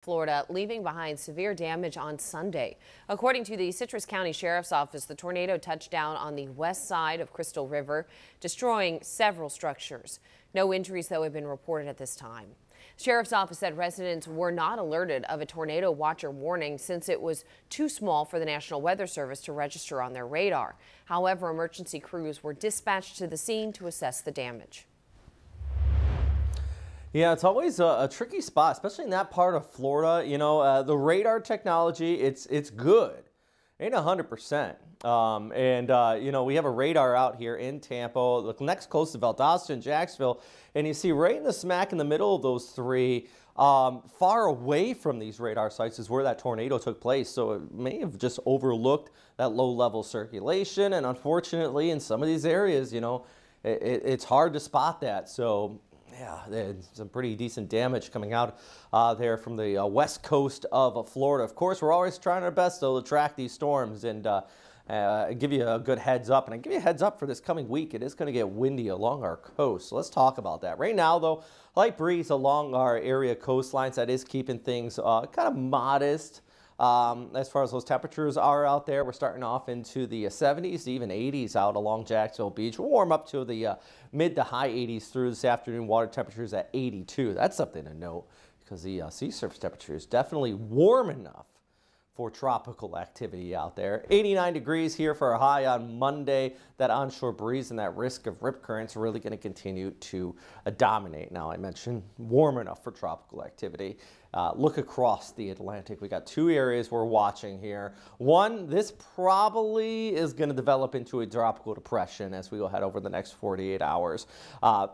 Florida, leaving behind severe damage on Sunday. According to the Citrus County Sheriff's Office, the tornado touched down on the west side of Crystal River, destroying several structures. No injuries, though, have been reported at this time. Sheriff's Office said residents were not alerted of a tornado watch or warning since it was too small for the National Weather Service to register on their radar. However, emergency crews were dispatched to the scene to assess the damage. Yeah, it's always a tricky spot, especially in that part of Florida. You know, the radar technology, it's good. Ain't 100%. You know, we have a radar out here in Tampa, the next close to Valdosta and Jacksonville, and you see right in the smack in the middle of those three, far away from these radar sites is where that tornado took place. So it may have just overlooked that low-level circulation, and unfortunately, in some of these areas, you know, it's hard to spot that. So yeah, there's some pretty decent damage coming out there from the west coast of Florida. Of course, we're always trying our best, though, to track these storms and give you a good heads up. And I give you a heads up for this coming week. It is going to get windy along our coast. So let's talk about that. Right now, though, light breeze along our area coastlines. That is keeping things kind of modest. As far as those temperatures are out there, we're starting off into the 70s to even 80s out along Jacksonville Beach. We'll warm up to the mid to high 80s through this afternoon. Water temperatures at 82. That's something to note because the sea surface temperature is definitely warm enough for tropical activity out there. 89 degrees here for a high on Monday. That onshore breeze and that risk of rip currents are really going to continue to dominate. Now, I mentioned warm enough for tropical activity. Look across the Atlantic. We got two areas we're watching here. One, this probably is going to develop into a tropical depression as we go ahead over the next 48 hours.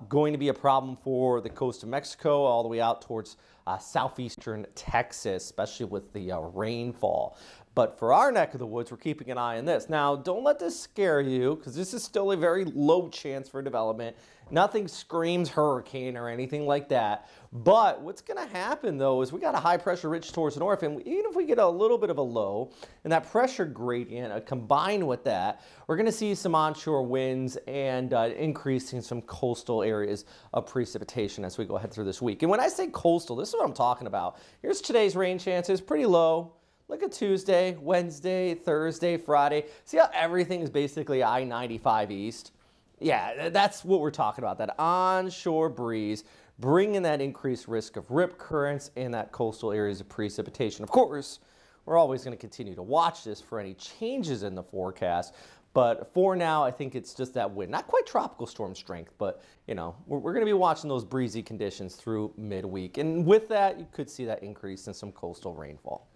Going to be a problem for the coast of Mexico all the way out towards southeastern Texas, especially with the rainfall. But for our neck of the woods, we're keeping an eye on this. Now, don't let this scare you because this is still a very low chance for development. Nothing screams hurricane or anything like that. But what's going to happen, though, is we got a high pressure ridge towards the north. And even if we get a little bit of a low and that pressure gradient combined with that, we're going to see some onshore winds and increasing some coastal areas of precipitation as we go ahead through this week. And when I say coastal, this is what I'm talking about. Here's today's rain chances, pretty low. Look at Tuesday, Wednesday, Thursday, Friday. See how everything is basically I-95 east? Yeah, that's what we're talking about, that onshore breeze, bringing that increased risk of rip currents and that coastal areas of precipitation. Of course, we're always going to continue to watch this for any changes in the forecast. But for now, I think it's just that wind. Not quite tropical storm strength, but, you know, we're going to be watching those breezy conditions through midweek. And with that, you could see that increase in some coastal rainfall.